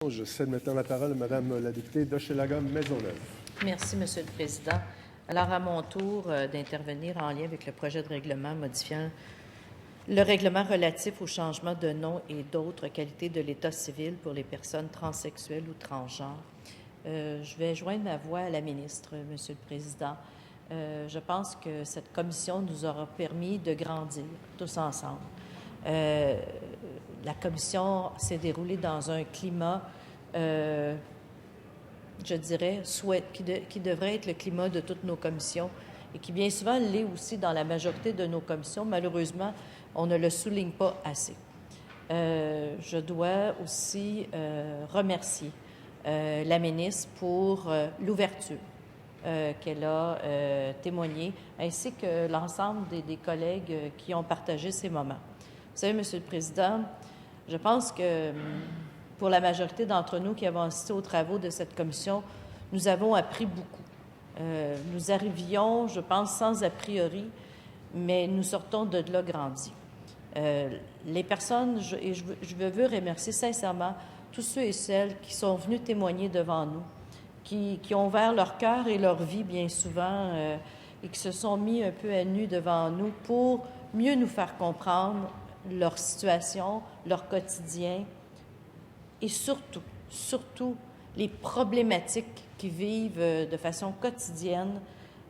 Je cède maintenant la parole à Madame la députée d'Hochelaga Maisonneuve. Merci, Monsieur le Président. Alors, à mon tour d'intervenir en lien avec le projet de règlement modifiant le règlement relatif au changement de nom et d'autres qualités de l'état civil pour les personnes transsexuelles ou transgenres. Je vais joindre ma voix à la ministre, Monsieur le Président. Je pense que cette commission nous aura permis de grandir tous ensemble. La commission s'est déroulée dans un climat, je dirais, qui devrait être le climat de toutes nos commissions et qui bien souvent l'est aussi dans la majorité de nos commissions. Malheureusement, on ne le souligne pas assez. Je dois aussi remercier la ministre pour l'ouverture qu'elle a témoignée, ainsi que l'ensemble des collègues qui ont partagé ces moments. Vous savez, Monsieur le Président, je pense que pour la majorité d'entre nous qui avons assisté aux travaux de cette commission, nous avons appris beaucoup. Nous arrivions, je pense, sans a priori, mais nous sortons de là grandis. Les personnes, je veux remercier sincèrement tous ceux et celles qui sont venus témoigner devant nous, qui ont ouvert leur cœur et leur vie bien souvent et qui se sont mis un peu à nu devant nous pour mieux nous faire comprendre leur situation, leur quotidien et surtout les problématiques qu'ils vivent de façon quotidienne.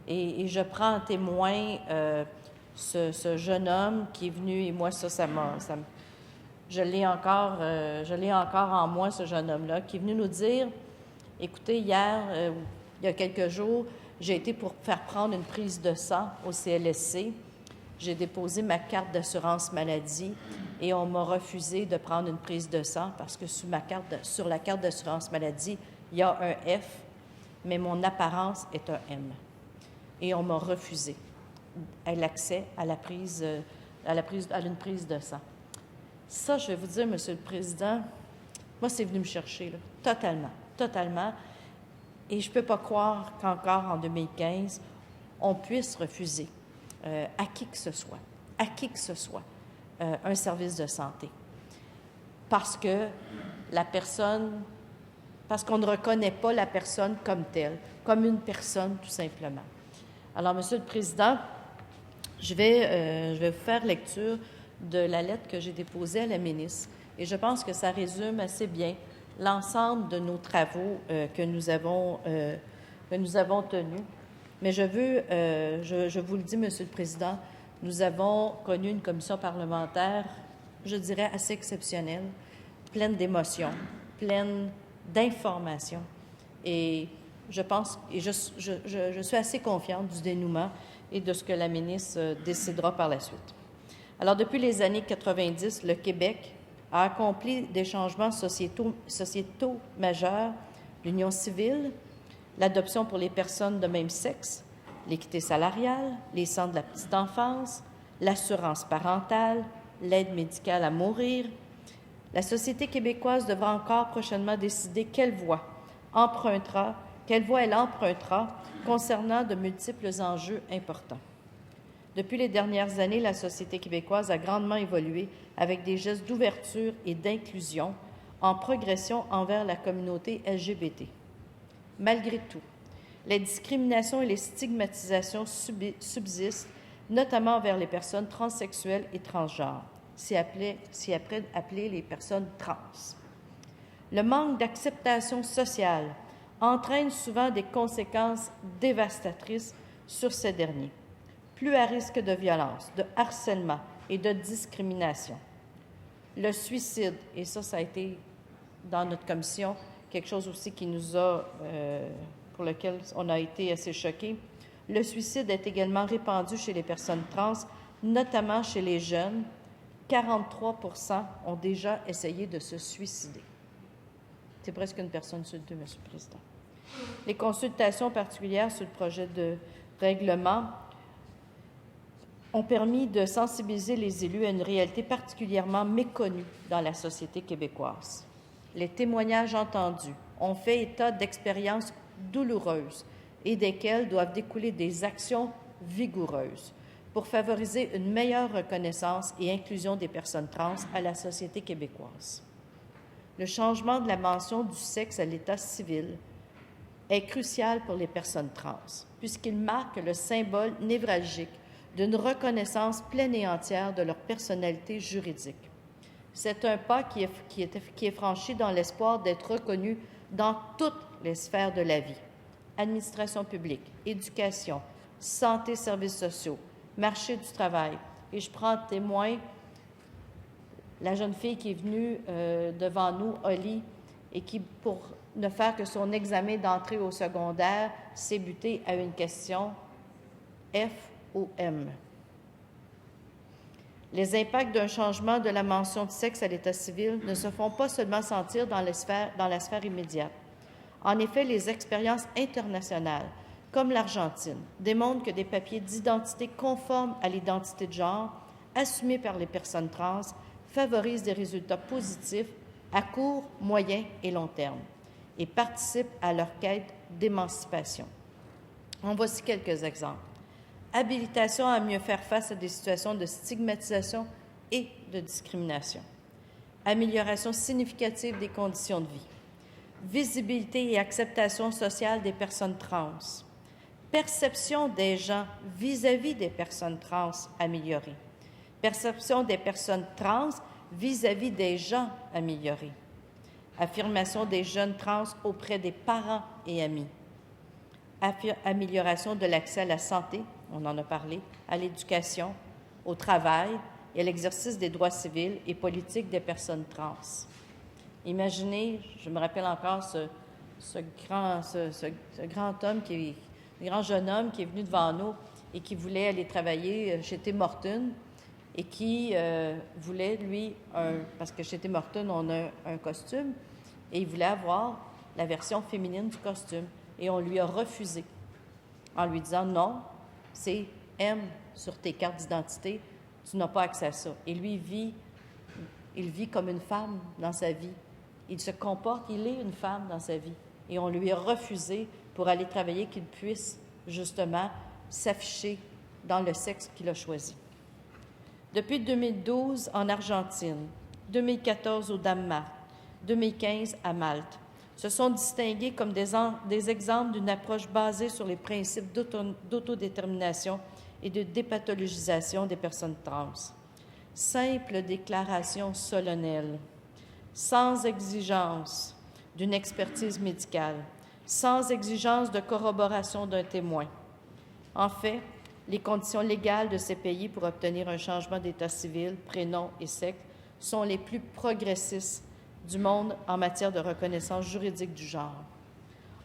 Et je prends en témoin ce jeune homme qui est venu, et moi, je l'ai encore en moi, ce jeune homme-là, qui est venu nous dire, écoutez, hier, il y a quelques jours, j'ai été pour faire prendre une prise de sang au CLSC. J'ai déposé ma carte d'assurance maladie et on m'a refusé de prendre une prise de sang parce que sur la carte d'assurance maladie, il y a un F, mais mon apparence est un M. Et on m'a refusé l'accès à une prise de sang. Ça, je vais vous dire, Monsieur le Président, moi, c'est venu me chercher, là, totalement. Et je ne peux pas croire qu'encore en 2015, on puisse refuser à qui que ce soit, un service de santé. Parce qu'on ne reconnaît pas la personne comme telle, comme une personne tout simplement. Alors, Monsieur le Président, je vais vous faire lecture de la lettre que j'ai déposée à la ministre. Et je pense que ça résume assez bien l'ensemble de nos travaux que nous avons tenus. Mais je vous le dis, Monsieur le Président, nous avons connu une commission parlementaire, je dirais, assez exceptionnelle, pleine d'émotions, pleine d'informations. Et je pense, et je suis assez confiante du dénouement et de ce que la ministre décidera par la suite. Alors, depuis les années 90, le Québec a accompli des changements sociétaux majeurs, l'union civile, l'adoption pour les personnes de même sexe, l'équité salariale, les centres de la petite enfance, l'assurance parentale, l'aide médicale à mourir. La société québécoise devra encore prochainement décider quelle voie elle empruntera concernant de multiples enjeux importants. Depuis les dernières années, la société québécoise a grandement évolué avec des gestes d'ouverture et d'inclusion en progression envers la communauté LGBT. Malgré tout, les discriminations et les stigmatisations subsistent, notamment envers les personnes transsexuelles et transgenres, si après appelées les personnes trans. Le manque d'acceptation sociale entraîne souvent des conséquences dévastatrices sur ces derniers, plus à risque de violence, de harcèlement et de discrimination. Le suicide, et ça a été dans notre commission quelque chose aussi qui nous a, pour lequel on a été assez choqués. Le suicide est également répandu chez les personnes trans, notamment chez les jeunes. 43% ont déjà essayé de se suicider. C'est presque une personne sur deux, Monsieur le Président. Les consultations particulières sur le projet de règlement ont permis de sensibiliser les élus à une réalité particulièrement méconnue dans la société québécoise. Les témoignages entendus ont fait état d'expériences douloureuses et desquelles doivent découler des actions vigoureuses pour favoriser une meilleure reconnaissance et inclusion des personnes trans à la société québécoise. le changement de la mention du sexe à l'état civil est crucial pour les personnes trans, puisqu'il marque le symbole névralgique d'une reconnaissance pleine et entière de leur personnalité juridique. C'est un pas qui est franchi dans l'espoir d'être reconnu dans toutes les sphères de la vie: administration publique, éducation, santé, services sociaux, marché du travail. Et je prends témoin la jeune fille qui est venue devant nous, Oli, et qui, pour ne faire que son examen d'entrée au secondaire, s'est butée à une question F ou M. Les impacts d'un changement de la mention de sexe à l'état civil ne se font pas seulement sentir dans la sphère immédiate. En effet, les expériences internationales, comme l'Argentine, démontrent que des papiers d'identité conformes à l'identité de genre, assumés par les personnes trans, favorisent des résultats positifs à court, moyen et long terme et participent à leur quête d'émancipation. En voici quelques exemples. Habilitation à mieux faire face à des situations de stigmatisation et de discrimination. Amélioration significative des conditions de vie. Visibilité et acceptation sociale des personnes trans. Perception des gens vis-à-vis des personnes trans améliorée. Perception des personnes trans vis-à-vis des gens améliorée. Affirmation des jeunes trans auprès des parents et amis. Amélioration de l'accès à la santé, on en a parlé, à l'éducation, au travail et à l'exercice des droits civils et politiques des personnes trans. Imaginez, je me rappelle encore ce grand jeune homme qui est venu devant nous et qui voulait aller travailler chez Tim Hortons et qui voulait, lui, parce que chez Tim Hortons, on a un costume, et il voulait avoir la version féminine du costume. Et on lui a refusé en lui disant « Non, c'est M sur tes cartes d'identité, tu n'as pas accès à ça. » Et lui, il vit comme une femme dans sa vie. Il se comporte, il est une femme dans sa vie. Et on lui a refusé pour aller travailler qu'il puisse justement s'afficher dans le sexe qu'il a choisi. Depuis 2012 en Argentine, 2014 au Danemark, 2015 à Malte, se sont distingués comme des exemples d'une approche basée sur les principes d'autodétermination et de dépathologisation des personnes trans. Simple déclaration solennelle, sans exigence d'une expertise médicale, sans exigence de corroboration d'un témoin. En fait, les conditions légales de ces pays pour obtenir un changement d'état civil, prénom et sexe sont les plus progressistes du monde en matière de reconnaissance juridique du genre.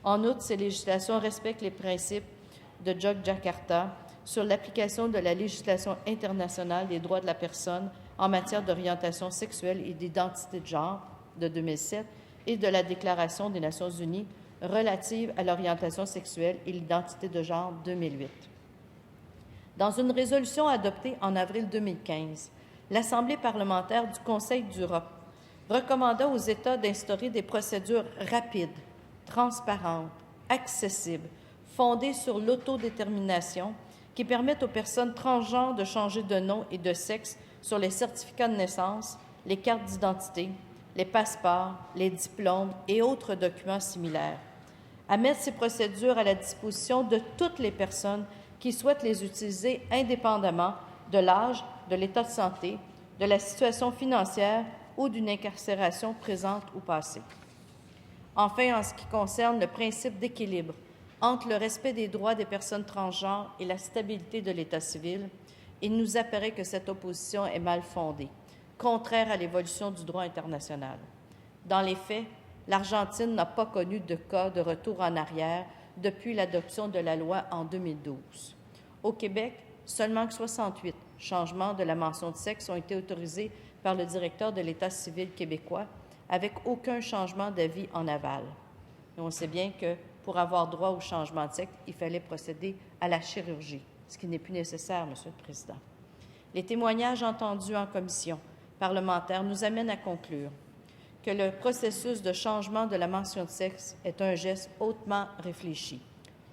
En outre, ces législations respectent les principes de Yogyakarta sur l'application de la législation internationale des droits de la personne en matière d'orientation sexuelle et d'identité de genre de 2007 et de la Déclaration des Nations unies relative à l'orientation sexuelle et l'identité de genre 2008. Dans une résolution adoptée en avril 2015, l'Assemblée parlementaire du Conseil d'Europe recommanda aux États d'instaurer des procédures rapides, transparentes, accessibles, fondées sur l'autodétermination, qui permettent aux personnes transgenres de changer de nom et de sexe sur les certificats de naissance, les cartes d'identité, les passeports, les diplômes et autres documents similaires, à mettre ces procédures à la disposition de toutes les personnes qui souhaitent les utiliser indépendamment de l'âge, de l'état de santé, de la situation financière ou d'une incarcération présente ou passée. Enfin, en ce qui concerne le principe d'équilibre entre le respect des droits des personnes transgenres et la stabilité de l'état civil, il nous apparaît que cette opposition est mal fondée, contraire à l'évolution du droit international. Dans les faits, l'Argentine n'a pas connu de cas de retour en arrière depuis l'adoption de la loi en 2012. Au Québec, seulement 68 changements de la mention de sexe ont été autorisés par le directeur de l'État civil québécois, avec aucun changement d'avis en aval. Et on sait bien que pour avoir droit au changement de sexe, il fallait procéder à la chirurgie, ce qui n'est plus nécessaire, Monsieur le Président. Les témoignages entendus en commission parlementaire nous amènent à conclure que le processus de changement de la mention de sexe est un geste hautement réfléchi,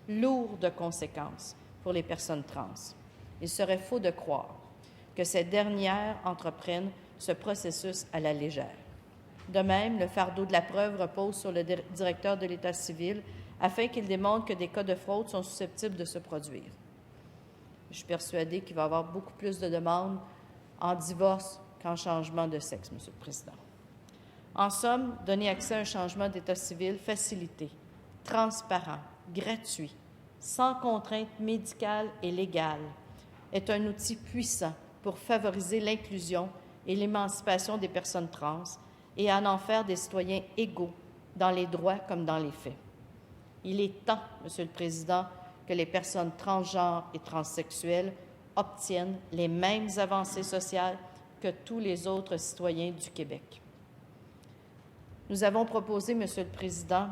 lourd de conséquences pour les personnes trans. Il serait faux de croire que ces dernières entreprennent ce processus à la légère. De même, le fardeau de la preuve repose sur le directeur de l'État civil afin qu'il démontre que des cas de fraude sont susceptibles de se produire. Je suis persuadée qu'il va y avoir beaucoup plus de demandes en divorce qu'en changement de sexe, Monsieur le Président. En somme, donner accès à un changement d'état civil facilité, transparent, gratuit, sans contrainte médicale et légale, est un outil puissant pour favoriser l'inclusion et l'émancipation des personnes trans et à en faire des citoyens égaux dans les droits comme dans les faits. Il est temps, Monsieur le Président, que les personnes transgenres et transsexuelles obtiennent les mêmes avancées sociales que tous les autres citoyens du Québec. Nous avons proposé, Monsieur le Président,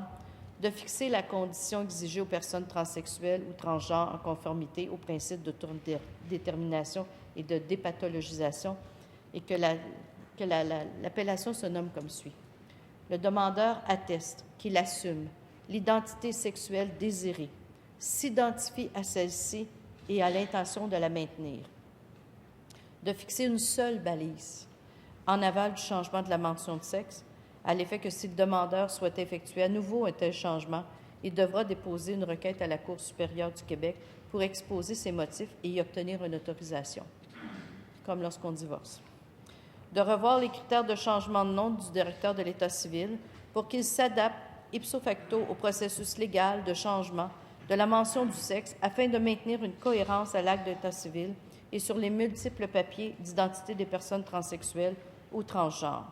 de fixer la condition exigée aux personnes transsexuelles ou transgenres en conformité aux principes d'autodétermination et de dépathologisation et que l'appellation se nomme comme suit. Le demandeur atteste qu'il assume l'identité sexuelle désirée, s'identifie à celle-ci et a l'intention de la maintenir. De fixer une seule balise en aval du changement de la mention de sexe, à l'effet que si le demandeur souhaite effectuer à nouveau un tel changement, il devra déposer une requête à la Cour supérieure du Québec pour exposer ses motifs et y obtenir une autorisation, comme lorsqu'on divorce. De revoir les critères de changement de nom du directeur de l'État civil pour qu'il s'adapte ipso facto au processus légal de changement de la mention du sexe afin de maintenir une cohérence à l'acte d'état civil et sur les multiples papiers d'identité des personnes transsexuelles ou transgenres.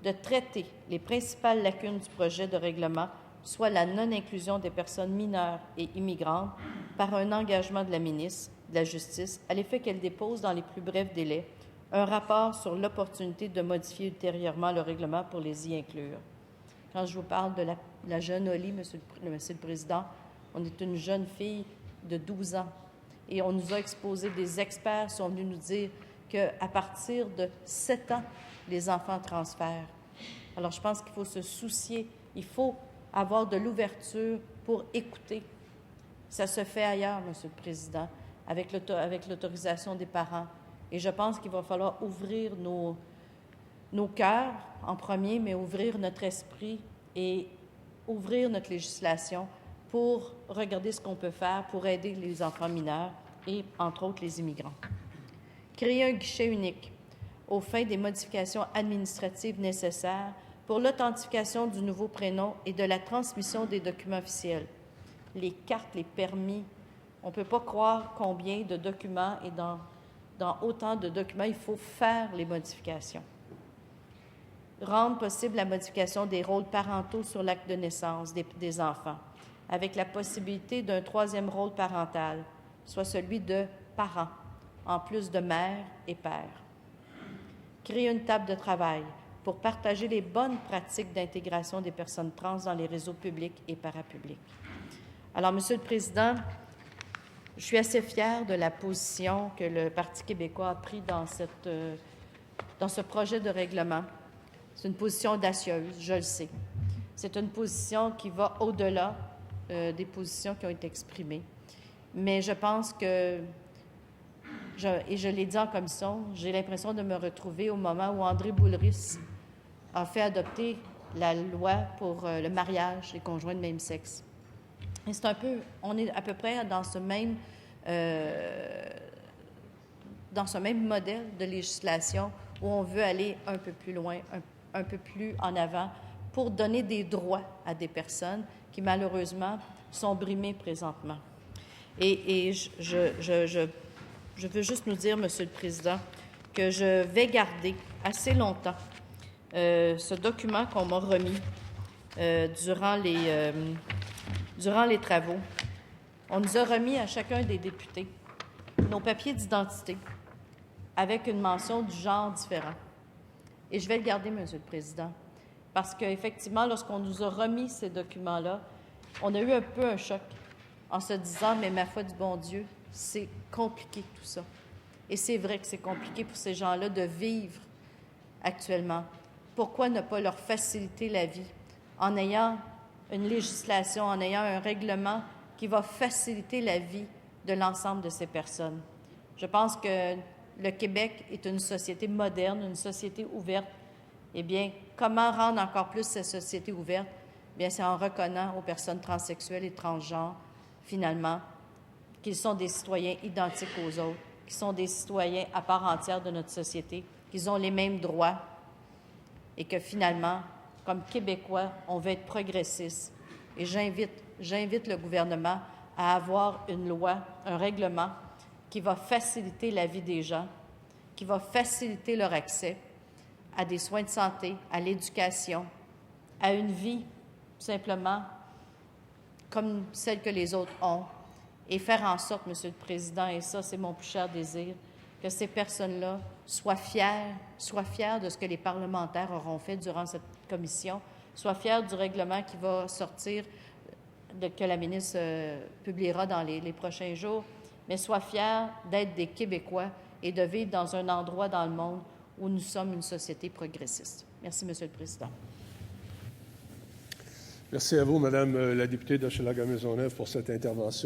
De traiter les principales lacunes du projet de règlement, soit la non-inclusion des personnes mineures et immigrantes, par un engagement de la ministre de la Justice, à l'effet qu'elle dépose dans les plus brefs délais un rapport sur l'opportunité de modifier ultérieurement le règlement pour les y inclure. Quand je vous parle de la jeune Oli, Monsieur le Président, on est une jeune fille de 12 ans et on nous a exposé, des experts sont venus nous dire qu'à partir de 7 ans, les enfants transfèrent. Alors, je pense qu'il faut se soucier, il faut avoir de l'ouverture pour écouter. Ça se fait ailleurs, Monsieur le Président, avec l'autorisation des parents. Et je pense qu'il va falloir ouvrir nos cœurs en premier, mais ouvrir notre esprit et ouvrir notre législation pour regarder ce qu'on peut faire pour aider les enfants mineurs et, entre autres, les immigrants. Créer un guichet unique aux fins des modifications administratives nécessaires pour l'authentification du nouveau prénom et de la transmission des documents officiels. Les cartes, les permis, on ne peut pas croire combien de documents et dans autant de documents, il faut faire les modifications. Rendre possible la modification des rôles parentaux sur l'acte de naissance des enfants, avec la possibilité d'un troisième rôle parental, soit celui de parent, en plus de mère et père. Créer une table de travail pour partager les bonnes pratiques d'intégration des personnes trans dans les réseaux publics et parapublics. Alors, Monsieur le Président, je suis assez fière de la position que le Parti québécois a prise dans ce projet de règlement. C'est une position audacieuse, je le sais. C'est une position qui va au-delà des positions qui ont été exprimées. Mais je pense que, et je l'ai dit en commission, j'ai l'impression de me retrouver au moment où André Boulris a fait adopter la loi pour le mariage des conjoints de même sexe. Et c'est un peu, on est à peu près dans ce même modèle de législation où on veut aller un peu plus loin, un peu plus en avant pour donner des droits à des personnes qui, malheureusement, sont brimées présentement. Et je veux juste nous dire, Monsieur le Président, que je vais garder assez longtemps ce document qu'on m'a remis durant les travaux. On nous a remis à chacun des députés nos papiers d'identité avec une mention du genre différent. Et je vais le garder, Monsieur le Président, parce qu'effectivement, lorsqu'on nous a remis ces documents-là, on a eu un peu un choc en se disant, mais ma foi du bon Dieu, c'est compliqué tout ça. Et c'est vrai que c'est compliqué pour ces gens-là de vivre actuellement. Pourquoi ne pas leur faciliter la vie en ayant une législation, en ayant un règlement qui va faciliter la vie de l'ensemble de ces personnes? Je pense que le Québec est une société moderne, une société ouverte, Eh bien, comment rendre encore plus cette société ouverte? Bien, c'est en reconnaissant aux personnes transsexuelles et transgenres, finalement, qu'ils sont des citoyens identiques aux autres, qu'ils sont des citoyens à part entière de notre société, qu'ils ont les mêmes droits et que finalement, comme Québécois, on veut être progressiste. Et j'invite le gouvernement à avoir une loi, un règlement qui va faciliter la vie des gens, qui va faciliter leur accès à des soins de santé, à l'éducation, à une vie simplement comme celle que les autres ont, et faire en sorte, Monsieur le Président, et ça, c'est mon plus cher désir, que ces personnes-là soient fières de ce que les parlementaires auront fait durant cette commission, soient fiers du règlement qui va sortir, que la ministre publiera dans les prochains jours, mais soient fiers d'être des Québécois et de vivre dans un endroit dans le monde où nous sommes une société progressiste. Merci, Monsieur le Président. Merci à vous, Madame la députée d'Hochelaga-Maisonneuve, pour cette intervention.